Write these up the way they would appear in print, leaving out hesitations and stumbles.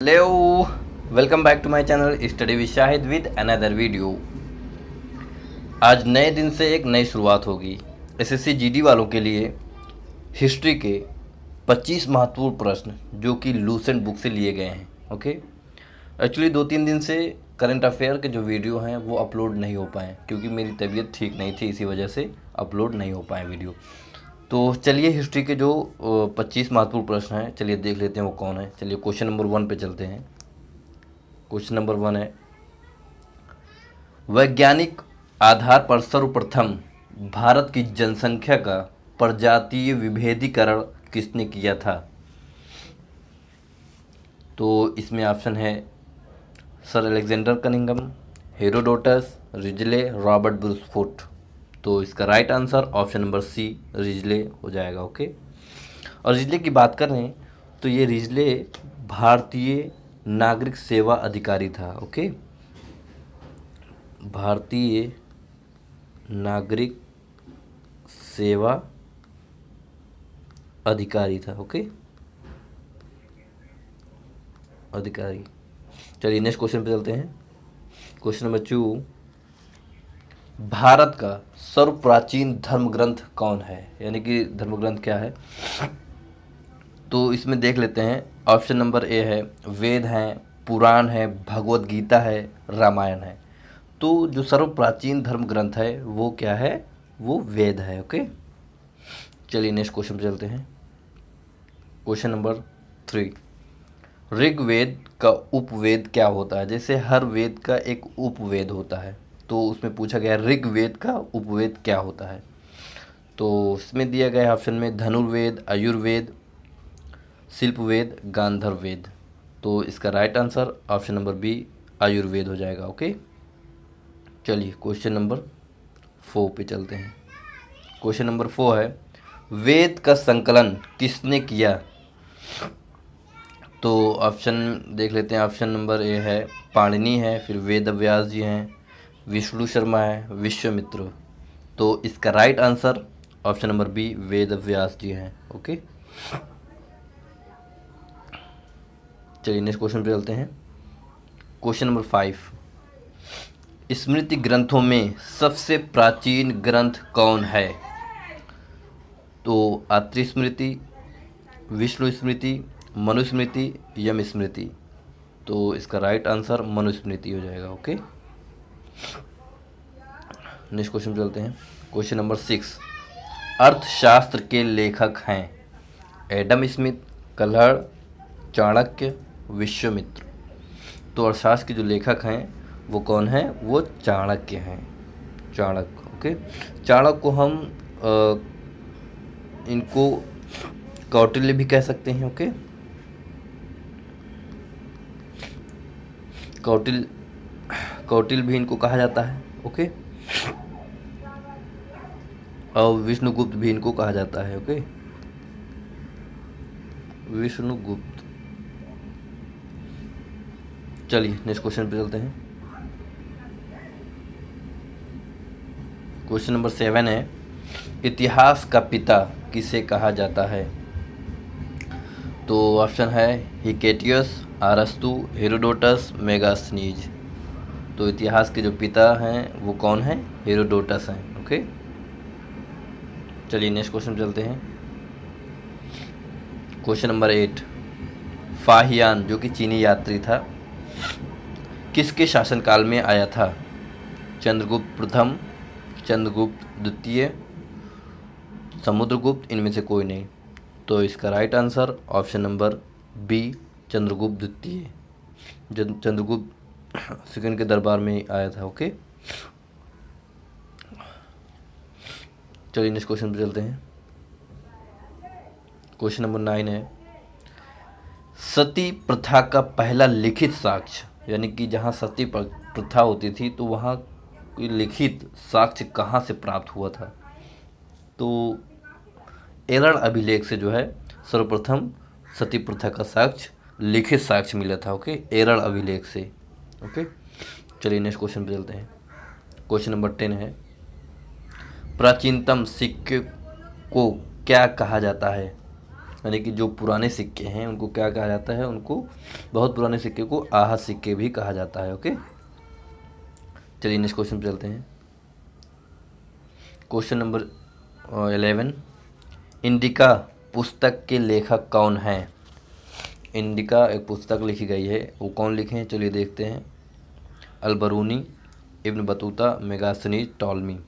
Hello, welcome back to my channel study with Shahid with another video. आज नए दिन से एक नई शुरुआत होगी एसएससी जीडी वालों के लिए। हिस्ट्री के 25 महत्वपूर्ण प्रश्न जो कि लूसेंट बुक से लिए गए हैं। ओके, एक्चुअली 2-3 दिन से करंट अफेयर के जो वीडियो हैं वो अपलोड नहीं हो पाए क्योंकि मेरी तबीयत ठीक नहीं थी, इसी वजह से अपलोड नहीं हो पाए वीडियो। तो चलिए हिस्ट्री के जो 25 महत्वपूर्ण प्रश्न हैं, चलिए देख लेते हैं वो कौन है। चलिए क्वेश्चन नंबर 1 पे चलते हैं। क्वेश्चन नंबर 1 है, वैज्ञानिक आधार पर सर्वप्रथम भारत की जनसंख्या का प्रजातीय विभेदीकरण किसने किया था? तो इसमें ऑप्शन है sir Alexander Cunningham, Herodotus, Risley, Robert Bruce Foot. तो इसका right answer option number C Risley हो जाएगा। ओके, और रिजले की बात करें तो ये रिजले भारतीय नागरिक सेवा अधिकारी था। ओके, भारतीय नागरिक सेवा अधिकारी था। ओके, अधिकारी। चलिए नेक्स्ट क्वेश्चन पे चलते हैं। क्वेश्चन नंबर 2, भारत का सर्वप्राचीन धर्म ग्रंथ कौन है? यानी कि धर्म ग्रंथ क्या है? तो इसमें देख लेते हैं। ऑप्शन नंबर ए है वेद हैं, पुराण है, भगवत गीता है, रामायण है। तो जो सर्वप्राचीन धर्म ग्रंथ है वो क्या है? वो वेद है। ओके, चलिए नेक्स्ट क्वेश्चन पे चलते हैं। क्वेश्चन नंबर 3, ऋग्वेद का उपवेद क्या होता है? जैसे हर वेद का एक उपवेद होता है, तो उसमें पूछा गया ऋग्वेद का उपवेद क्या होता है। तो इसमें दिया गया ऑप्शन में धनुर्वेद, आयुर्वेद, शिल्पवेद, गांधर्व वेद। तो इसका right answer option number B Ayurveda हो जाएगा। ओके, चलिए क्वेश्चन नंबर 4 पे चलते हैं। क्वेश्चन नंबर 4 है, वेद का संकलन किसने किया? तो ऑप्शन देख लेते हैं। ऑप्शन नंबर ए है पाणिनि है, फिर वेद व्यास जी हैं, विष्णु शर्मा है, विश्वामित्र। तो इसका right answer option number B Ved Vyas ji हैं। ओके, चलिए नेक्स्ट क्वेश्चन पे चलते हैं। क्वेश्चन नंबर 5, स्मृति ग्रंथों में सबसे प्राचीन ग्रंथ कौन है? तो आत्रि स्मृति, विष्णु स्मृति, मनुस्मृति, यम स्मृति। तो इसका राइट आंसर मनुस्मृति हो जाएगा। ओके, नेक्स्ट क्वेश्चन पे चलते हैं। क्वेश्चन नंबर 6, अर्थशास्त्र के लेखक हैं एडम स्मिथ, कलहड़, चाणक्य, विश्वामित्र। तो अर्थशास्त्र के जो लेखक हैं वो कौन है? वो चाणक्य हैं, चाणक्य। ओके, चाणक्य को हम इनको कौटिल्य भी कह सकते हैं। ओके, कौटिल्य भी इनको कहा जाता है। ओके, और विष्णुगुप्त भी इनको कहा जाता है। ओके, विष्णुगुप्त। चलिए नेक्स्ट क्वेश्चन पे चलते हैं। क्वेश्चन नंबर 7 है, इतिहास का पिता किसे कहा जाता है? तो ऑप्शन है हिकेटियस, अरस्तु, हेरोडोटस, मेगास्थनीज। तो इतिहास के जो पिता हैं वो कौन है? हेरोडोटस हैं। ओके, चलिए नेक्स्ट क्वेश्चन चलते हैं। क्वेश्चन नंबर 8, फाहियान जो कि चीनी यात्री था किसके शासनकाल में आया था? चंद्रगुप्त प्रथम, चंद्रगुप्त द्वितीय, समुद्रगुप्त, इनमें से कोई नहीं। तो इसका right answer option number B Chandragupta द्वितीय। चंद्रगुप्त सेकंड के दरबार में आया था। ओके, चलिए नेक्स्ट क्वेश्चन पे चलते हैं। क्वेश्चन नंबर 9 है, सती प्रथा का पहला लिखित साक्ष्य, यानी कि जहाँ सती प्रथा होती थी तो वहाँ कोई लिखित साक्ष्य कहाँ से प्राप्त हुआ था? तो एरड़ अभिलेख से जो है सर्वप्रथम सती प्रथा का साक्ष्य, लिखित साक्ष्य मिला था। ओके, एरड़ अभिलेख से। ओके, चलिए नेक्स्ट क्वेश्चन पे चलते हैं। क्वेश्चन नंबर 10 है, प्राचीनतम सिक्के को क्या कहा जाता है? यानी कि जो पुराने सिक्के हैं उनको क्या कहा जाता है, उनको बहुत पुराने सिक्के को आहत सिक्के भी कहा जाता है। ओके, चलिए नेक्स्ट क्वेश्चन पे चलते हैं। क्वेश्चन नंबर 11, इंडिका पुस्तक के लेखक कौन हैं? इंडिका एक पुस्तक लिखी गई है, वो कौन लिखे हैं, चलिए देखते हैं। Alberuni, Ibn Battuta, Megasthenes, Ptolemy.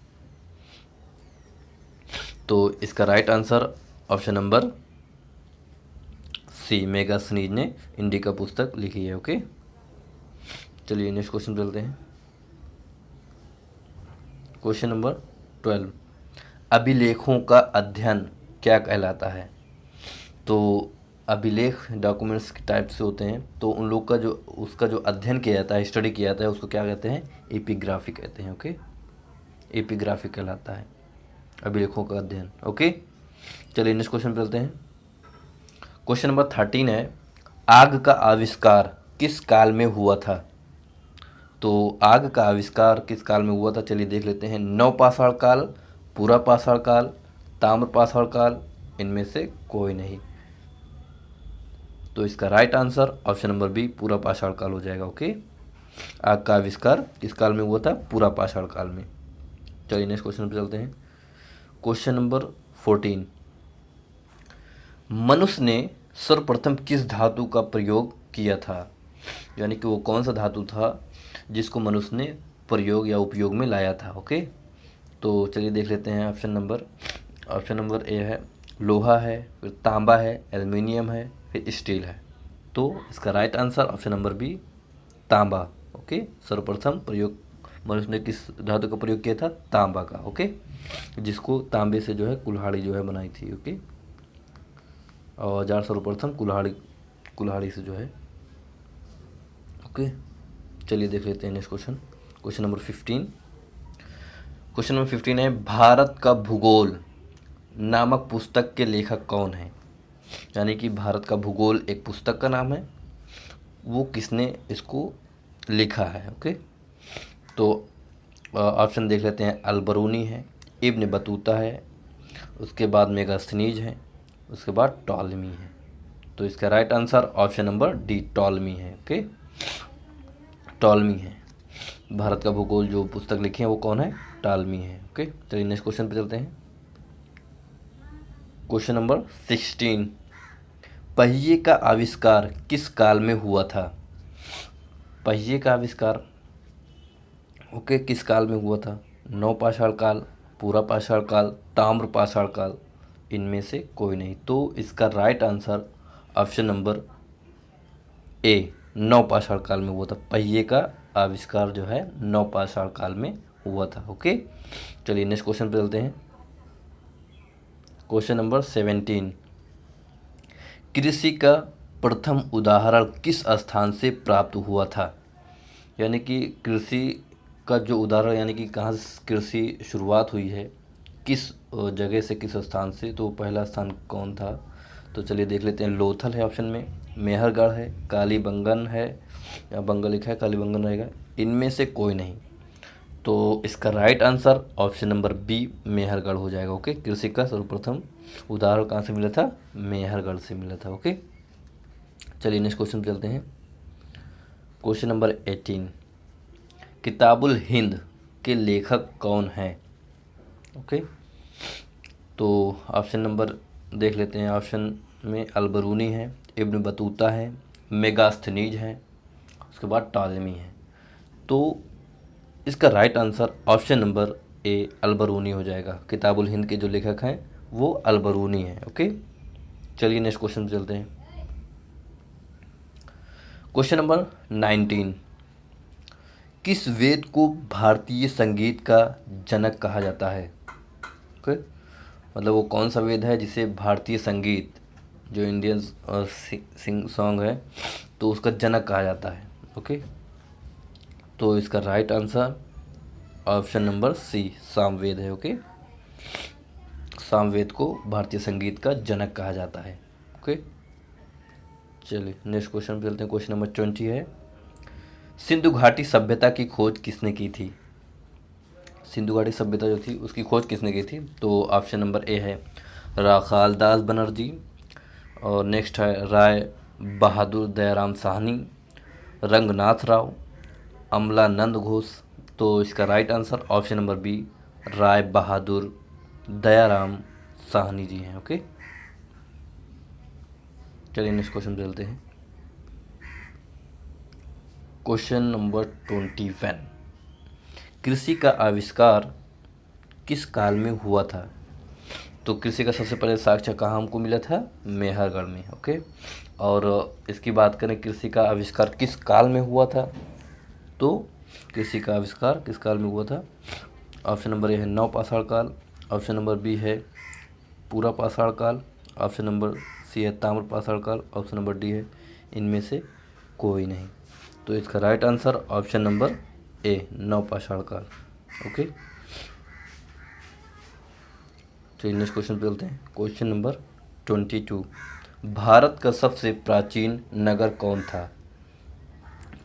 तो इसका right answer option number C, Megasthenes ने इंडिका पुस्तक लिखी है। ओके, चलिए नेक्स्ट क्वेश्चन चलते हैं। क्वेश्चन नंबर 12, अभिलेखों का अध्ययन क्या कहलाता है? तो अभिलेख डॉक्यूमेंट्स के टाइप से होते हैं, तो उन लोग का जो उसका जो अध्ययन किया जाता है, स्टडी किया जाता है, उसको क्या कहते हैं? एपिग्राफी कहते हैं। ओके, एपिग्राफी कहलाता है अभिलेखों का अध्ययन। ओके, चलिए नेक्स्ट क्वेश्चन पे चलते हैं। क्वेश्चन नंबर 13 है, आग का आविष्कार किस काल में हुआ था? तो आग का आविष्कार किस काल में हुआ था, चलिए देख लेते हैं। नवपाषाण काल, पूरा पाषाण काल, ताम्र पाषाण काल, इनमें से कोई नहीं। तो इसका right answer option number B, पूरा पाषाण काल हो जाएगा। ओके, आग का आविष्कार किस काल में हुआ था? पूरा पाषाण काल में। चलिए नेक्स्ट क्वेश्चन पे चलते हैं। क्वेश्चन नंबर 14, मनुष्य ने सर्वप्रथम किस धातु का प्रयोग किया था? यानी कि वो कौन सा धातु था जिसको मनुष्य ने प्रयोग या उपयोग में लाया था। ओके, तो चलिए देख लेते हैं। ऑप्शन नंबर ए है लोहा है, फिर तांबा है, एल्युमिनियम है, फिर स्टील है। तो इसका right answer option number B, तांबा। ओके, सर्वप्रथम प्रयोग मनुष्य ने किस धातु का प्रयोग किया था? तांबा का। ओके, जिसको तांबे से जो है कुल्हाड़ी जो है बनाई थी। ओके, औजार सर्वप्रथम कुल्हाड़ी से जो है। ओके, चलिए देख लेते हैं next question. Question number 15, question number 15 है, भारत का भूगोल नामक पुस्तक के लेखक कौन है? यानी कि भारत का भूगोल एक पुस्तक का नाम है, वो किसने इसको लिखा है? ओके, तो ऑप्शन देख लेते हैं। अलबरूनी है, इब्न बतूता है, उसके बाद मेगास्थनीज है, उसके बाद टॉलमी है। तो इसका right answer option number D, Ptolemy है। ओके, टॉलमी है। भारत का भूगोल जो पुस्तक लिखी है वो कौन है? टॉलमी है। ओके, चलिए नेक्स्ट क्वेश्चन पे चलते हैं। क्वेश्चन नंबर 16, पहिए का आविष्कार किस काल में हुआ था? पहिए का आविष्कार ओके किस काल में हुआ था? नवपाषाण काल, पूरा पाषाण काल, ताम्र पाषाण काल, इनमें से कोई नहीं। तो इसका right answer option number A, नवपाषाण काल में हुआ था। पहिए का आविष्कार जो है नवपाषाण काल में हुआ था। ओके, चलिए नेक्स्ट क्वेश्चन पे चलते हैं। क्वेश्चन नंबर 17, कृषि का प्रथम उदाहरण किस स्थान से प्राप्त हुआ था? यानी कि कृषि का जो उदाहरण, यानी कि कहाँ से कृषि शुरुआत हुई है, किस जगह से, किस स्थान से, तो पहला स्थान कौन था? तो चलिए देख लेते हैं। लोथल है ऑप्शन में, मेहरगढ़ है, कालीबंगन है, या बंगल लिखा है, कालीबंगन रहेगा, इनमें से कोई नहीं। तो इसका right answer option number B, Mehrgarh हो जाएगा। ओके, कृषि का सर्वप्रथम उदाहरण कहाँ से मिला था? मेहरगढ़ से मिला था। ओके, चलिए नेक्स्ट क्वेश्चन चलते हैं। क्वेश्चन नंबर 18, किताबुल हिंद के लेखक कौन हैं? ओके, तो ऑप्शन नंबर देख लेते हैं। ऑप्शन में अलबरूनी है, इब्न बतूता है, मेगास्थनीज है, उसके बाद टॉलमी है। तो इसका right answer option number A, Al-Biruni हो जाएगा। किताबुल हिंद के जो लेखक हैं वो अलबरूनी हैं। ओके, चलिए नेक्स्ट क्वेश्चन पे चलते हैं। क्वेश्चन नंबर 19, किस वेद को भारतीय संगीत का जनक कहा जाता है? ओके, मतलब वो कौन सा वेद है जिसे भारतीय संगीत, जो इंडियन सिंग सॉन्ग है, तो उसका जनक कहा जाता है? ओके, तो इसका right answer option number C, Samaveda है। ओके, सामवेद को भारतीय संगीत का जनक कहा जाता है। ओके, चलिए नेक्स्ट क्वेश्चन पे चलते हैं। क्वेश्चन नंबर 20 है, सिंधु घाटी सभ्यता की खोज किसने की थी? सिंधु घाटी सभ्यता जो थी उसकी खोज किसने की थी? तो ऑप्शन नंबर ए है राखाल दास बनर्जी, और नेक्स्ट है राय बहादुर दयाराम साहनी, रंगनाथ राव, अमलानंद घोष। तो इसका right answer option number B, Rai Bahadur Dayaram Sahni ji हैं। ओके, चलिए नेक्स्ट क्वेश्चन पे चलते हैं। क्वेश्चन नंबर 21, कृषि का आविष्कार किस काल में हुआ था? तो कृषि का सबसे पहले साक्ष्य कहाँ हमको मिला था? मेहरगढ़ में। ओके, और इसकी बात करें कृषि का आविष्कार किस काल में हुआ था, तो कृषि का आविष्कार किस काल में हुआ था? ऑप्शन नंबर ए है नवपाषाण काल, ऑप्शन नंबर बी है पूरा पाषाण काल, ऑप्शन नंबर सी है ताम्र पाषाण काल, ऑप्शन नंबर डी है इनमें से कोई नहीं। तो इसका right answer option number A, नवपाषाण काल। ओके, चलिए नेक्स्ट क्वेश्चन पे चलते हैं। क्वेश्चन नंबर 22, भारत का सबसे प्राचीन नगर कौन था?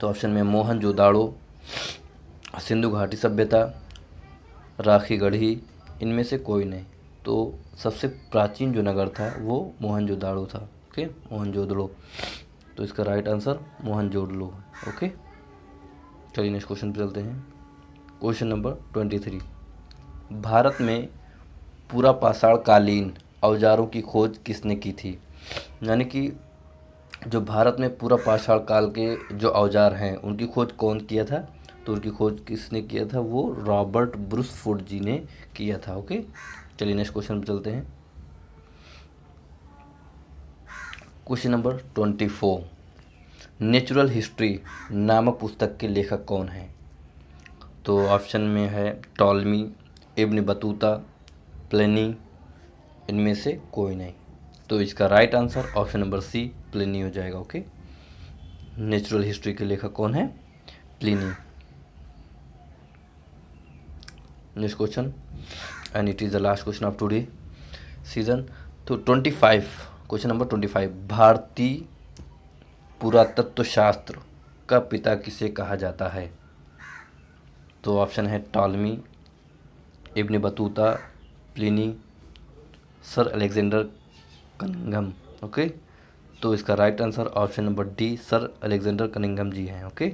तो ऑप्शन में मोहनजोदाड़ो, सिंधु घाटी सभ्यता, राखी गढ़ी, इनमें से कोई नहीं। तो सबसे प्राचीन जो नगर था वो मोहनजोदाड़ो था। ओके, मोहनजोदड़ो। तो इसका राइट आंसर मोहनजोदड़ो। ओके, चलिए नेक्स्ट क्वेश्चन पे चलते हैं। क्वेश्चन नंबर 23, भारत में पूरा पाषाण कालीन औजारों की खोज किसने की थी? यानी कि जो भारत में पूरा पाषाण काल के जो औजार हैं उनकी खोज कौन किया था? तो उनकी खोज किसने किया था? वो रॉबर्ट ब्रुसफोर्ड जी ने किया था। ओके, चलिए नेक्स्ट क्वेश्चन पे चलते हैं। क्वेश्चन नंबर 24, नेचुरल हिस्ट्री नामक पुस्तक के लेखक कौन हैं? तो ऑप्शन में है टॉलमी, इब्न बतूता, प्लिनी, इनमें से कोई नहीं। तो इसका right answer option number C, Pliny हो जाएगा। ओके, नेचुरल हिस्ट्री के लेखक कौन है? Pliny. Next question, and it is the last question of today season. तो 25, क्वेश्चन नंबर 25, भारतीय पुरातत्व शास्त्र का पिता किसे कहा जाता है? तो ऑप्शन है Ptolemy, Ibn Battuta, Pliny, sir Alexander Cunningham. Okay, तो इसका right answer option number D, sir Alexander Cunningham ji हैं। ओके,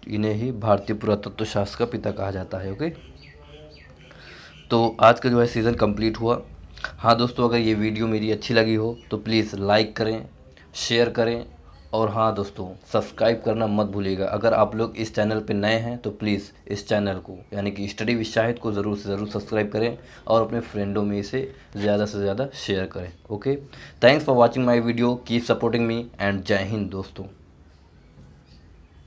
इन्हें ही भारतीय पुरातत्व शास्त्र का पिता कहा जाता है। ओके, तो आज का जो है सीज़न कंप्लीट हुआ। हाँ दोस्तों, अगर ये वीडियो मेरी अच्छी लगी हो तो प्लीज़ लाइक करें, शेयर करें, और हाँ दोस्तों, सब्सक्राइब करना मत भूलिएगा। अगर आप लोग इस चैनल पे नए हैं तो प्लीज़ इस चैनल को यानी कि स्टडी विद शाहिद को ज़रूर से ज़रूर सब्सक्राइब करें और अपने फ्रेंडों में इसे ज़्यादा से ज़्यादा शेयर करें। Okay, thanks for watching my video, keep supporting me, and जय हिंद दोस्तों।